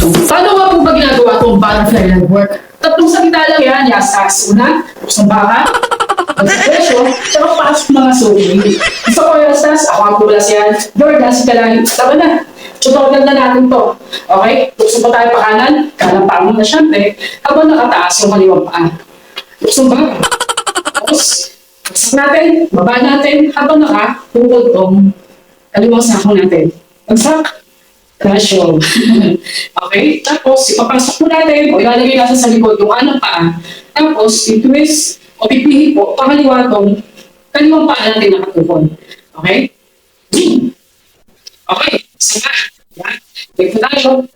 Paano nga po ba ginagawa itong butterfly network? Tatlong salita lang yan, yasas. Una, sa baka, pagsapresyo, tsaka pasok mga suki. Gusto ko yasas, ako ang pulas yan. Jordan, si Kalahit, tama na. Tutunan na natin to. Okay? Tukso pa tayo pa kanan, kanan pa mo na syempre, habang nakataas yung kaliwang paa. Tukso ba? Tapos, bagsak natin, baba natin, habang nakapukod tong kaliwang sako natin. Bagsak, presyo. Okay? Tapos, ipapasok po natin, o ilalagay natin sa likod yung anong paa. Tapos, i-twist, o pipihi po, pakaliwa tong kaliwang paa natin nakatukod. Okay? Okay, isa pa. Yan. Wait po tayo.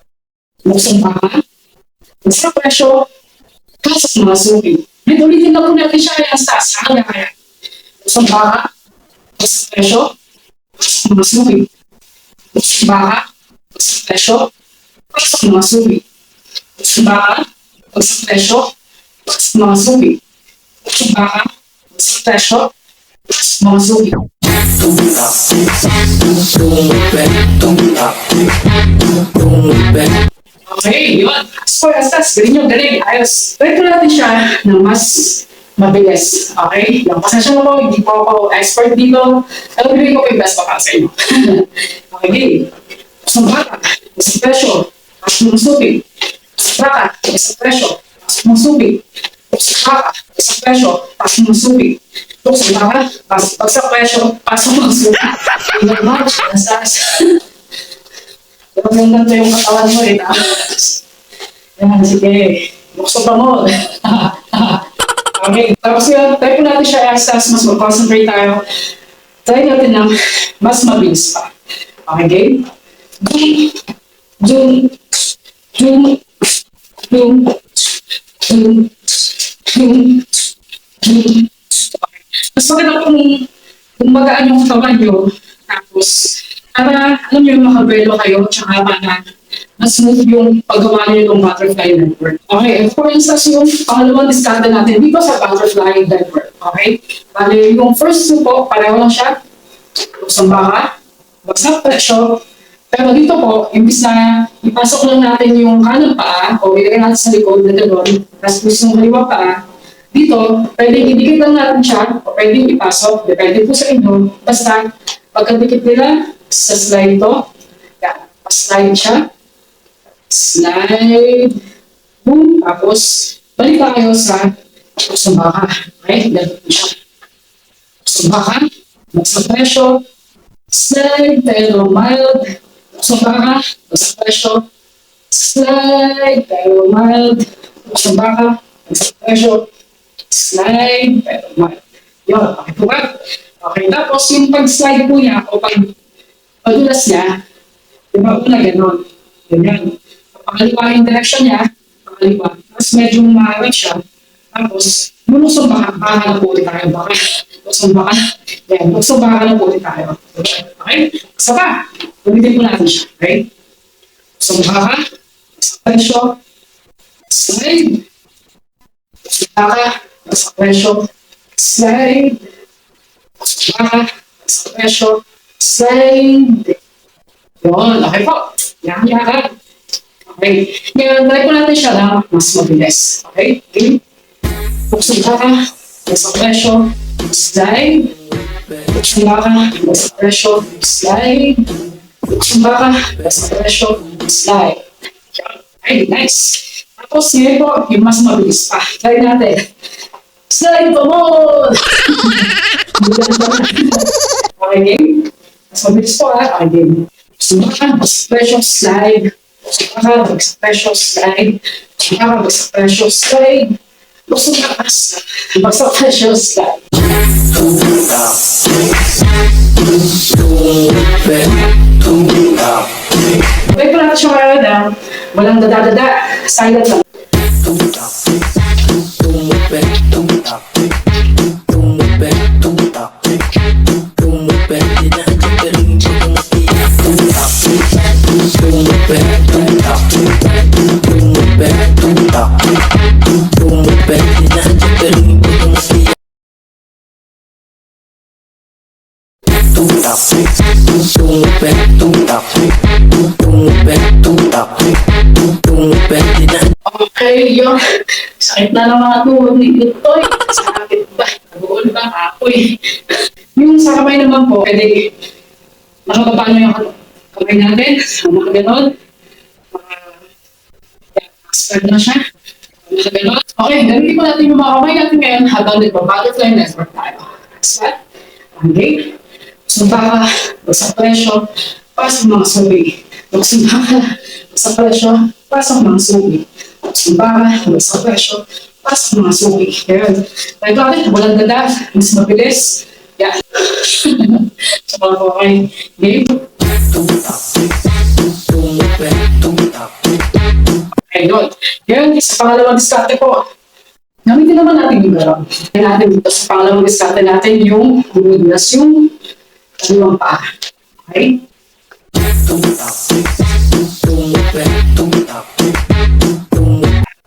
Buksong baka. Sa presyo, pasok mga suki. Then, ulitin na po natin siya kaya sa kaya. Buksong baka. Sa presyo, pasok mga suki. Buksong baka. Sa presyo, pasok mga suki. Buksong baka. Sa presyo, pasok mga suki. Buksong baka. Sa presyo, pasok mga suki. Okay, yun. So, asas, galing yung galing. Ayos. Try ko natin siya ng mas mabilis. Okay? Yung pasensya mo, hindi po ako expert dito. Pero bibigay ko yung best pa sa inyo. Okay, game. Pasong baka, isang presyo, pasok mong subi. Pasong baka, isang presyo, pasok mong subi. Pasong baka, isang presyo, pasok mong subi. Pasong baka, bagsak presyo, pasok mong subi. Hindi naman, asas. Pero ganito yung katawan mo eh. Yan, sige. Bukso pa mo. Okay. Tapos yun, try po natin siya asas. Mas mag-concentrate tayo. Try natin ng mas mabilis pa. Okay, game? Zoom. Zoom. Zoom. Zoom. Zoom. Zoom. Okay. Mas maganda kung magaan yung katawan nyo. Tapos, para, alam nyo, makabelo kayo, tsaka para mas smooth yung paggawa nyo ng butterfly network. Okay, and for instance, yung pangalawang diskarte natin dito sa butterfly network. Okay? Bale, yung first two po, pareho lang siya. Buksong baka, bagsak presyo. Pero dito po, imbis na ipasok lang natin yung kanang paa, o ilagay natin sa likod na gano'n, tapos gusto yung kaliwa paa, dito, pwedeng idikit lang natin siya, o pwedeng ipasok, depende po sa inyo. Basta, pagkadikit nila, sa slide to. Yan. Pa-slide siya. Slide. Boom. Tapos, balik tayo sa buksong baka. Okay? Ganito po siya. Buksong baka. Bagsak presyo. Slide. Pero mild. Buksong baka. Bagsak presyo. Slide. Pero mild. Buksong baka. Bagsak presyo. Slide. Pero mild. Yun. Okay po ba? Okay. Tapos, yung pag-slide po niya o pagdulas niya, di ba una gano'n? Ganyan. Pangaliwa yung direction niya, pangaliwa. Tapos medyo maawit siya. Tapos, bulusong baka na po ulit tayo. Baka, bulusong baka. Yan, bulusong baka na po ulit tayo. Okay? Isa pa. Ulitin po natin siya. Okay? Bulusong baka. Sa presyo. Slide. Bulusong baka. Sa presyo. Slide. Bulusong baka. Sa presyo. Slide. Yun, okay po. Yan. Okay. Ngayon, try po natin siya lang mas mabilis. Okay? Buksong baka, sa presyo, slide. Buksong baka, sa presyo, slide. Buksong baka, sa presyo, slide. Okay, nice. Tapos, ngayon po, yung mas mabilis pa. Try natin. Slide po mo! Okay, game? Mas mabilis po ha. Okay, game. Buksong baka, sa presyo, slide. Buksong baka, sa presyo, slide. Buksong baka, sa presyo, slide. Buksong baka, sa presyo, slide. Wait ko natin siya kaya na walang dada-dada. Silent lang. Tung Okay, yun. Sakit na ng mga tuhod ni Toy. Sakit ba? Nabuol ba? Apoy. Yung sa kamay naman po, pwede nakababa nyo yung kamay natin. Mga ganon. Spread na siya. Mga ganon. Okay, gamitin po natin yung mga kamay natin ngayon habang nagpa-butterfly network tayo. Spread. Okay. Sumpa ka. Sa presyo. Pasok mga subi. Sumpa ka. Sa presyo. Pasok mga subi. Sumpa ka. Sa presyo. Pasok mga subi. Ayan. Tayo natin. Walang dada. Mas mabilis. Yan. So, okay. Game. Okay, yun. Yan, sa pangalawang diskarte po. Gamitin naman natin yung garaw. Kaya natin dito sa pangalawang diskarte natin yung humilas yung kaliwang paa. Okay?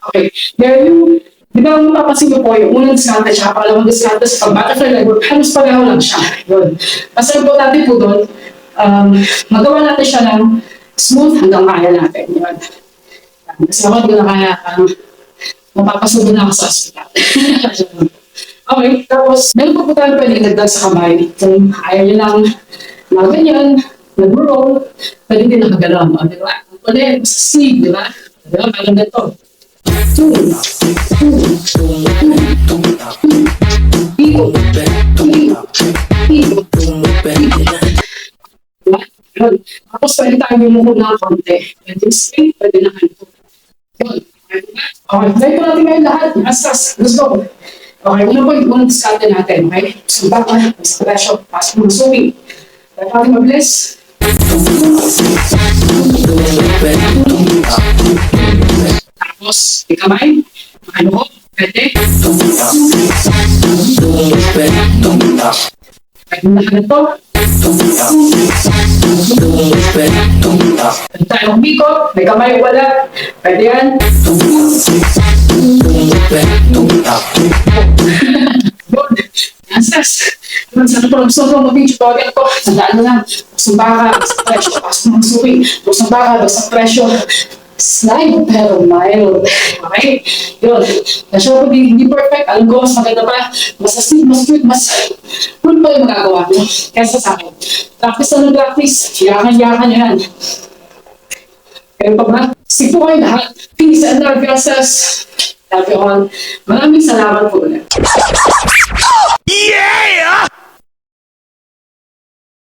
Okay. Then yung, di ba kung mapapansin niyo po, yung unang diskarte siya, pangalawang diskarte sa pag-butterfly network, halos pareho lang siya. Yun. Mas importante po doon, magawa natin siya ng smooth hanggang kaya natin. Yun. Kasi ako hindi ko na kaya, mapapasubo na ako sa hospital. Okay, tapos meron pa po tayo pwede nagdag sa kamay. Kung ayaw nyo lang na ganyan, nag-roll, pwede din nakagalaw mo. Di ba? Pwede, sa sleeve, di ba? Di ba? Parang ganito. Diba? Yun. Tapos pwede tayo bumukod ng konti. Pwede straight, pwede na ganito. Yun. Okay, try po natin ngayon lahat. Asas, let's go. Okay, una po yung unang diskarte natin, okay? Sumpa ka, sa presyo, pasok mo swimming. Try natin mabilis. Tapos, yung kamay, ano ko, pwede. Pwede na ka na to. Pwede tayo umikot, may kamay wala. Pwede yan. Good. Answers. Sa ito, gusto ko mag-video tutorial ko. Sandaan mo lang. Sumpa ka, sa presyo, pasok mo suwi. Sumpa ka, sa presyo. Slide pero mild. Okay? Yun. Na-show ko hindi perfect. Alam ko, mas maganda pa. Mas asleep, mas cute, mas cool pa yung magagawa mo. Kesa sa akin. Practice na ng practice. Yakan-yakan yan. Pero pa ba? Sige po kayo lahat. Peace and love yourselves. Love you all. Maraming salamat po ulit. Yeah!